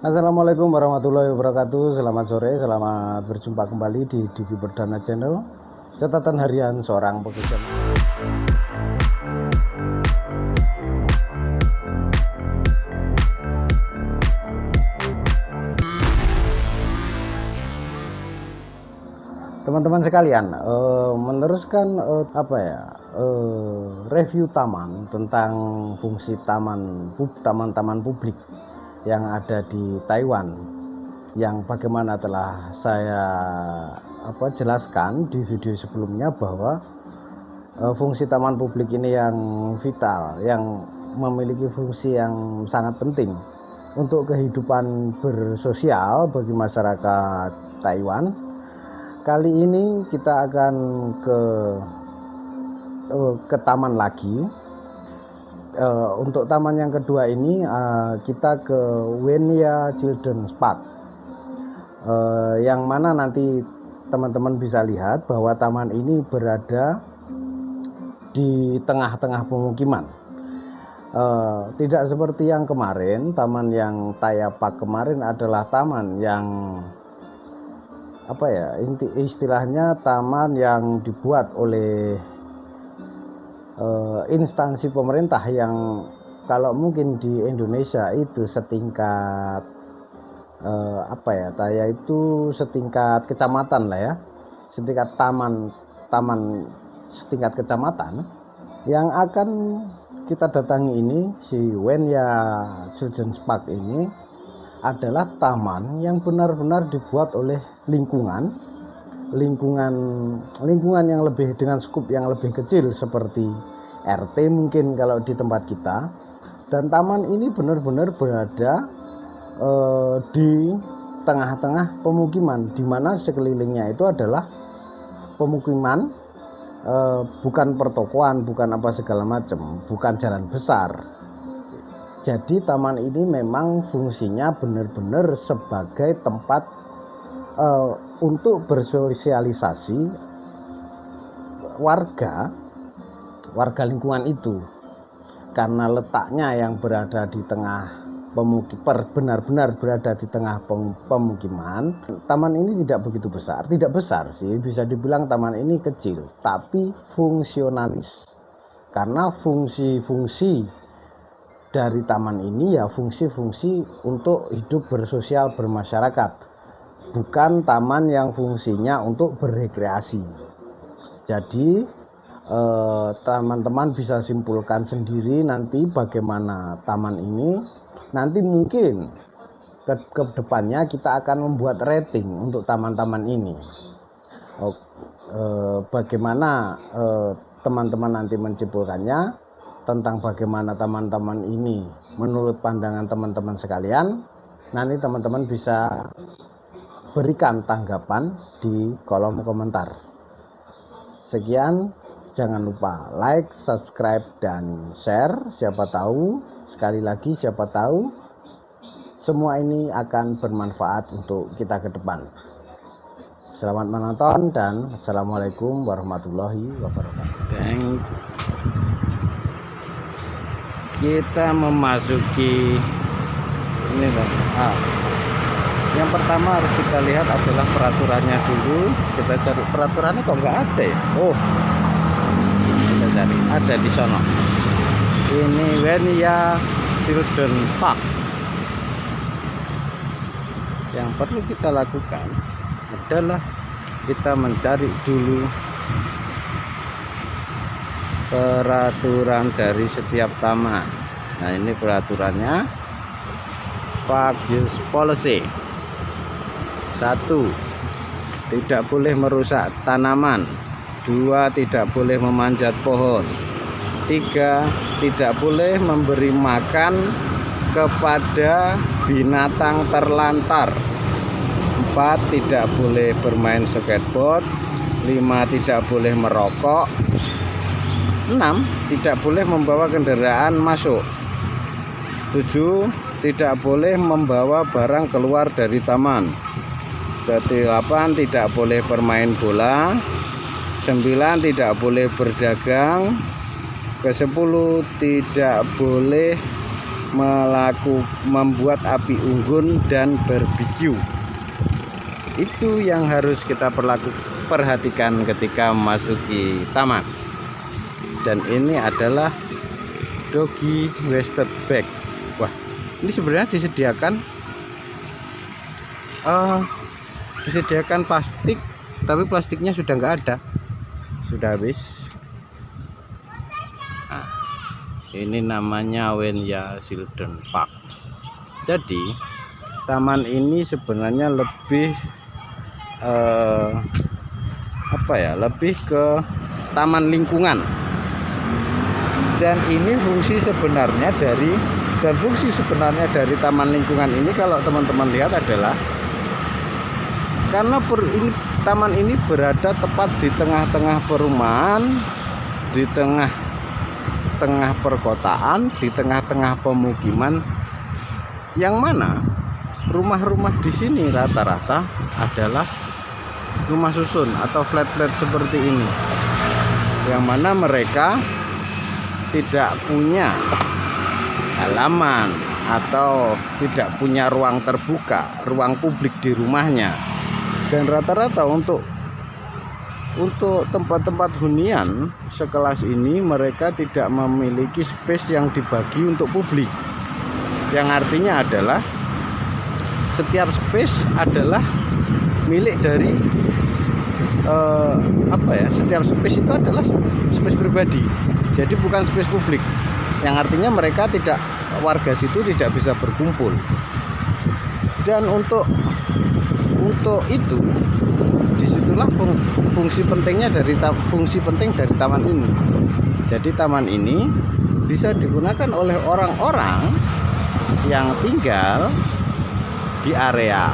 Assalamualaikum warahmatullahi wabarakatuh. Selamat sore, selamat berjumpa kembali di Didi Perdana Channel. Catatan harian seorang pekerja. Teman-teman sekalian, meneruskan review taman tentang fungsi taman-taman publik yang ada di Taiwan, yang bagaimana telah saya jelaskan di video sebelumnya bahwa fungsi taman publik ini yang vital, yang memiliki fungsi yang sangat penting untuk kehidupan bersosial bagi masyarakat Taiwan. Kali ini kita akan ke taman lagi. Untuk taman yang kedua ini kita ke Wenya Children's Park, yang mana nanti teman-teman bisa lihat bahwa taman ini berada di tengah-tengah pemukiman. Tidak seperti yang kemarin, taman yang Thaya Park kemarin adalah taman yang istilahnya taman yang dibuat oleh instansi pemerintah yang kalau mungkin di Indonesia itu setingkat Thaya itu setingkat kecamatan lah ya, setingkat taman setingkat kecamatan. Yang akan kita datangi ini, si Wenya Children's Park ini adalah taman yang benar-benar dibuat oleh lingkungan yang lebih dengan skup yang lebih kecil seperti RT mungkin kalau di tempat kita. Dan taman ini benar-benar berada di tengah-tengah pemukiman, di mana sekelilingnya itu adalah pemukiman, bukan pertokoan, bukan apa segala macam, bukan jalan besar. Jadi taman ini memang fungsinya benar-benar sebagai tempat untuk bersosialisasi warga lingkungan itu, karena letaknya yang berada di tengah benar-benar berada di tengah pemukiman. Taman ini tidak begitu besar, tidak besar sih, bisa dibilang taman ini kecil, tapi fungsionalis, karena fungsi-fungsi dari taman ini ya fungsi-fungsi untuk hidup bersosial bermasyarakat, bukan taman yang fungsinya untuk berrekreasi. Jadi teman-teman bisa simpulkan sendiri nanti bagaimana taman ini. Nanti mungkin ke depannya kita akan membuat rating untuk taman-taman ini. Bagaimana teman-teman nanti menyimpulkannya tentang bagaimana taman-taman ini menurut pandangan teman-teman sekalian. Nanti teman-teman bisa berikan tanggapan di kolom komentar. Sekian, jangan lupa like, subscribe, dan share. Siapa tahu, sekali lagi siapa tahu semua ini akan bermanfaat untuk kita ke depan. Selamat menonton dan assalamualaikum warahmatullahi wabarakatuh. Kita memasuki ini yang pertama harus kita lihat adalah peraturannya dulu. Kita cari peraturannya, kok nggak ada ya? Kita cari, ada di sono. Ini Wenya Children's Park. Yang perlu kita lakukan adalah kita mencari dulu peraturan dari setiap taman. Nah, ini peraturannya. Park Use Policy 1. Tidak boleh merusak tanaman. 2. Tidak boleh memanjat pohon. 3. Tidak boleh memberi makan kepada binatang terlantar. 4. Tidak boleh bermain skateboard. 5. Tidak boleh merokok. 6. Tidak boleh membawa kendaraan masuk. 7. Tidak boleh membawa barang keluar dari taman. 8. Tidak boleh bermain bola. 9. Tidak boleh berdagang. Ke-10 tidak boleh membuat api unggun dan barbeque. Itu yang harus kita perhatikan ketika memasuki taman. Dan ini adalah doggy waste bag. Wah, ini sebenarnya disediakan plastik, tapi plastiknya sudah nggak ada, sudah habis. Nah, ini namanya Wenya Children Park. Jadi taman ini sebenarnya lebih lebih ke taman lingkungan. Dan ini fungsi sebenarnya dari taman lingkungan ini, kalau teman-teman lihat, adalah karena taman ini berada tepat di tengah-tengah perumahan, di tengah perkotaan, di tengah-tengah pemukiman, yang mana rumah-rumah di sini rata-rata adalah rumah susun atau flat-flat seperti ini, yang mana mereka tidak punya halaman atau tidak punya ruang terbuka, ruang publik di rumahnya. Dan rata-rata untuk tempat-tempat hunian sekelas ini, mereka tidak memiliki space yang dibagi untuk publik, yang artinya adalah setiap space adalah milik dari setiap space itu adalah space pribadi, jadi bukan space publik, yang artinya warga situ tidak bisa berkumpul. Dan untuk itu, disitulah fungsi penting dari taman ini. Jadi taman ini bisa digunakan oleh orang-orang yang tinggal di area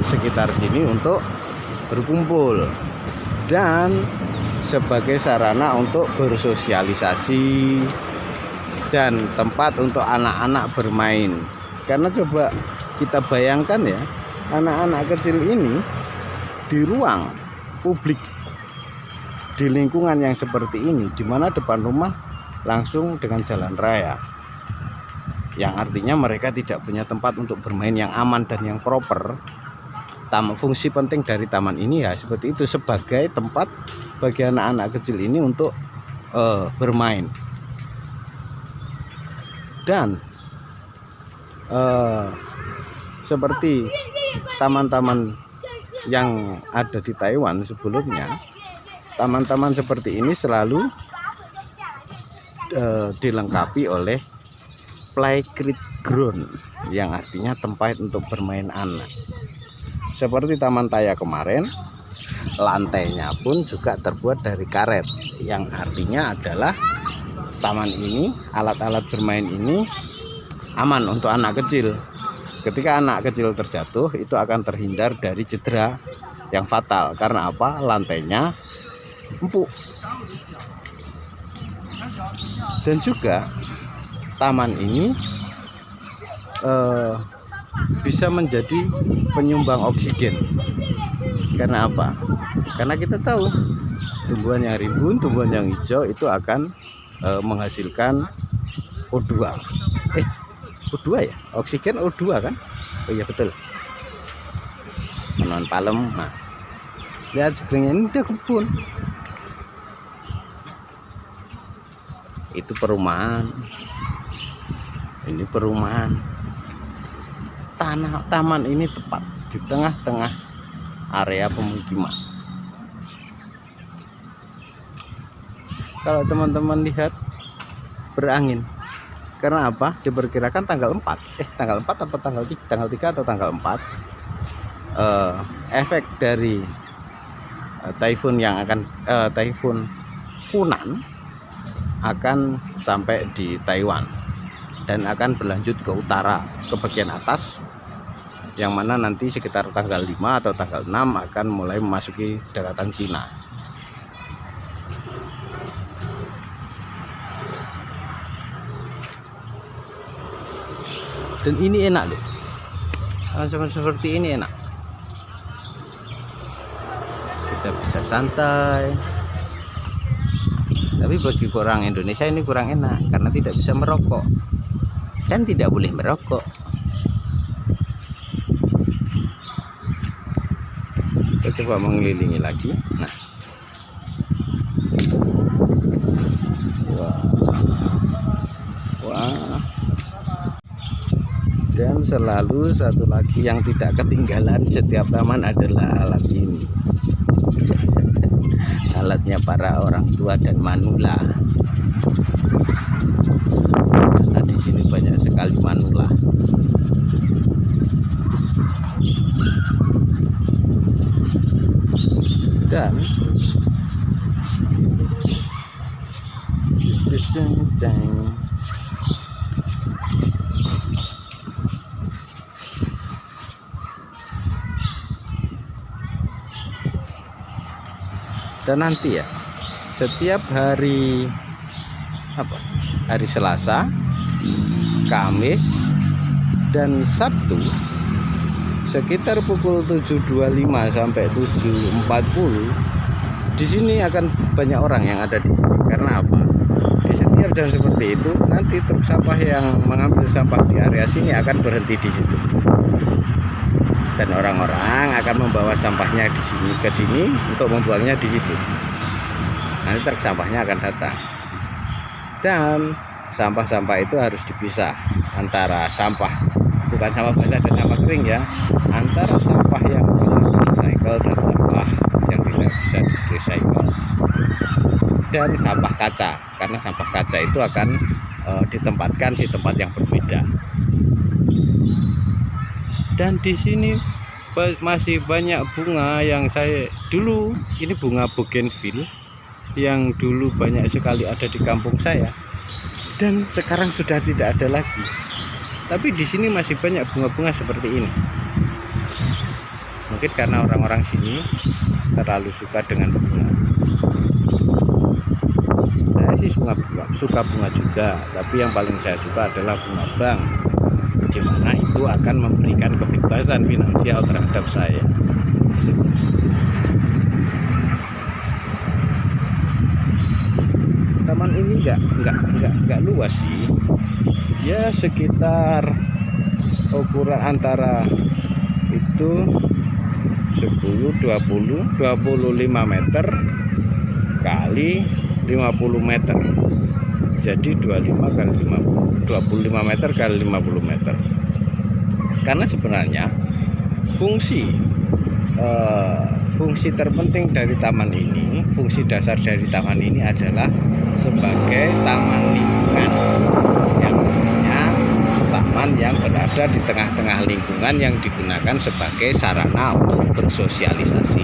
sekitar sini untuk berkumpul, dan sebagai sarana untuk bersosialisasi dan tempat untuk anak-anak bermain. Karena coba kita bayangkan ya, anak-anak kecil ini di ruang publik, di lingkungan yang seperti ini, di mana depan rumah langsung dengan jalan raya, yang artinya mereka tidak punya tempat untuk bermain yang aman dan yang proper. Fungsi penting dari taman ini ya seperti itu, sebagai tempat bagi anak-anak kecil ini untuk bermain. Dan seperti taman-taman yang ada di Taiwan sebelumnya, taman-taman seperti ini selalu dilengkapi oleh playground, yang artinya tempat untuk bermain anak. Seperti Taman Taya kemarin, lantainya pun juga terbuat dari karet, yang artinya adalah taman ini, alat-alat bermain ini aman untuk anak kecil. Ketika anak kecil terjatuh, itu akan terhindar dari cedera yang fatal. Karena apa? Lantainya empuk. Dan juga taman ini bisa menjadi penyumbang oksigen. Karena apa? Karena kita tahu tumbuhan yang rimbun, tumbuhan yang hijau itu akan menghasilkan O2. O2 ya? Oksigen O2 kan? Oh iya betul. Menon palem. Nah, lihat sebenarnya ini udah kebun. Itu perumahan. Ini perumahan. Taman ini tepat di tengah-tengah area pemukiman. Kalau teman-teman lihat, berangin. Karena apa? Diperkirakan tanggal 4 atau tanggal 3 atau tanggal 4 efek dari taifun taifun Hunan akan sampai di Taiwan dan akan berlanjut ke utara, ke bagian atas, yang mana nanti sekitar tanggal 5 atau tanggal 6 akan mulai memasuki daratan Cina. Dan ini enak loh, seperti ini enak, kita bisa santai. Tapi bagi orang Indonesia ini kurang enak karena tidak bisa merokok. dan tidak boleh merokok. Kita coba mengelilingi lagi. Nah, wah. Dan selalu satu lagi yang tidak ketinggalan setiap taman adalah alat ini. Alatnya para orang tua dan manula. Karena di sini banyak sekali manula. Dan nanti ya, setiap hari Selasa, Kamis, dan Sabtu sekitar pukul 7.25 sampai 7.40 di sini akan banyak orang yang ada di sini. Karena apa? Di setiap jam seperti itu nanti truk sampah yang mengambil sampah di area sini akan berhenti di situ. Dan orang-orang akan membawa sampahnya di sini ke sini untuk membuangnya di situ. Nanti truk sampahnya akan datang. Dan sampah-sampah itu harus dipisah antara sampah, bukan sampah basah dan sampah kering ya, antara sampah yang bisa di-recycle dan sampah yang tidak bisa di-recycle. Dan sampah kaca, karena sampah kaca itu akan ditempatkan di tempat yang berbeda. Dan di sini masih banyak bunga yang dulu ini bunga bougainville yang dulu banyak sekali ada di kampung saya, dan sekarang sudah tidak ada lagi. Tapi di sini masih banyak bunga-bunga seperti ini. Mungkin karena orang-orang sini terlalu suka dengan bunga. Saya sih suka bunga juga, tapi yang paling saya suka adalah bunga bang, di mana itu akan memberikan kebebasan finansial terhadap saya. Taman ini nggak luas sih, ya sekitar ukuran antara itu 10, 20, 25 meter kali 50 meter, jadi 25 kali 50, 25 meter kali 50 meter. Karena sebenarnya fungsi terpenting dari taman ini, fungsi dasar dari taman ini adalah sebagai taman lingkungan, yang namanya taman yang berada di tengah-tengah lingkungan yang digunakan sebagai sarana untuk bersosialisasi.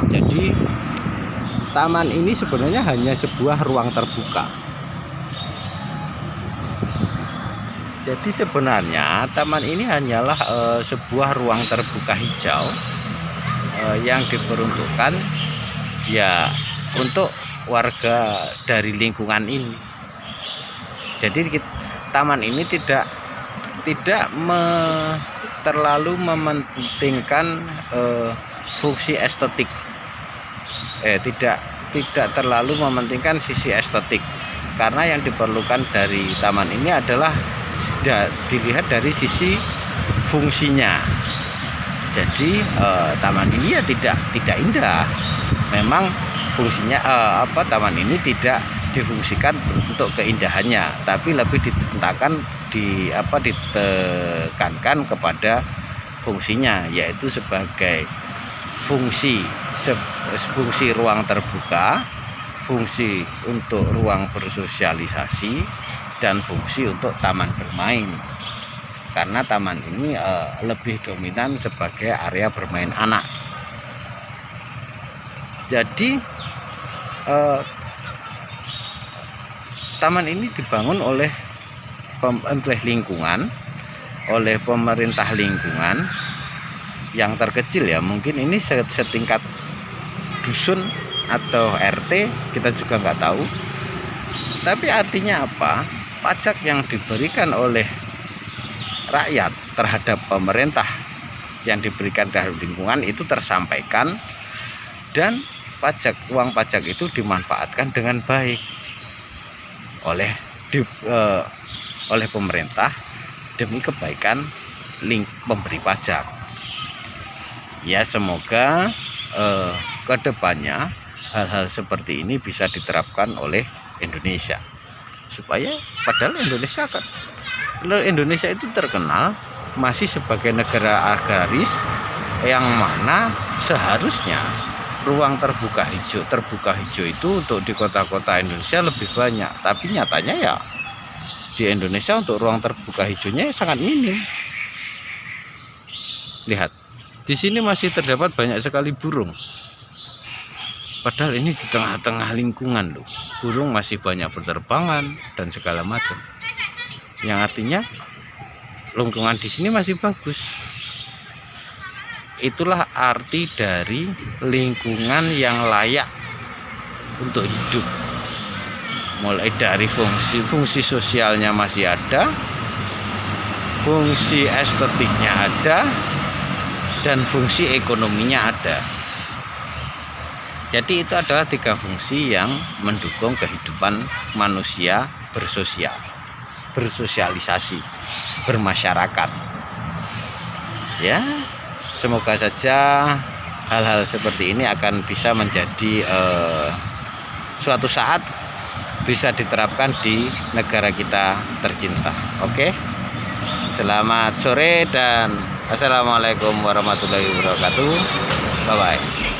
Jadi taman ini sebenarnya hanya sebuah ruang terbuka. Jadi sebenarnya taman ini hanyalah sebuah ruang terbuka hijau yang diperuntukkan ya untuk warga dari lingkungan ini. Jadi taman ini tidak terlalu mementingkan fungsi estetik. Tidak terlalu mementingkan sisi estetik, karena yang diperlukan dari taman ini adalah dilihat dari sisi fungsinya. Jadi taman ini ya tidak indah. Memang fungsinya taman ini tidak difungsikan untuk keindahannya, tapi lebih ditekankan kepada fungsinya, yaitu sebagai fungsi ruang terbuka, fungsi untuk ruang bersosialisasi, dan fungsi untuk taman bermain. Karena taman ini lebih dominan sebagai area bermain anak. Jadi taman ini dibangun oleh lingkungan, oleh pemerintah lingkungan yang terkecil ya, mungkin ini setingkat dusun atau RT, kita juga nggak tahu. Tapi artinya apa? Pajak yang diberikan oleh rakyat terhadap pemerintah yang diberikan terhadap lingkungan itu tersampaikan, dan uang pajak itu dimanfaatkan dengan baik oleh oleh pemerintah demi kebaikan pemberi pajak. Ya, semoga kedepannya hal-hal seperti ini bisa diterapkan oleh Indonesia, supaya padahal Indonesia itu terkenal masih sebagai negara agraris yang mana seharusnya ruang terbuka hijau itu untuk di kota-kota Indonesia lebih banyak, tapi nyatanya ya di Indonesia untuk ruang terbuka hijaunya sangat minim. Lihat, di sini masih terdapat banyak sekali burung. Padahal ini di tengah-tengah lingkungan loh. Burung masih banyak berterbangan dan segala macam. Yang artinya lingkungan di sini masih bagus. Itulah arti dari lingkungan yang layak untuk hidup. Mulai dari fungsi sosialnya masih ada, fungsi estetiknya ada, dan fungsi ekonominya ada. Jadi itu adalah 3 fungsi yang mendukung kehidupan manusia bersosialisasi, bermasyarakat. Ya, semoga saja hal-hal seperti ini akan bisa menjadi suatu saat bisa diterapkan di negara kita tercinta. Oke, selamat sore dan assalamualaikum warahmatullahi wabarakatuh. Bye bye.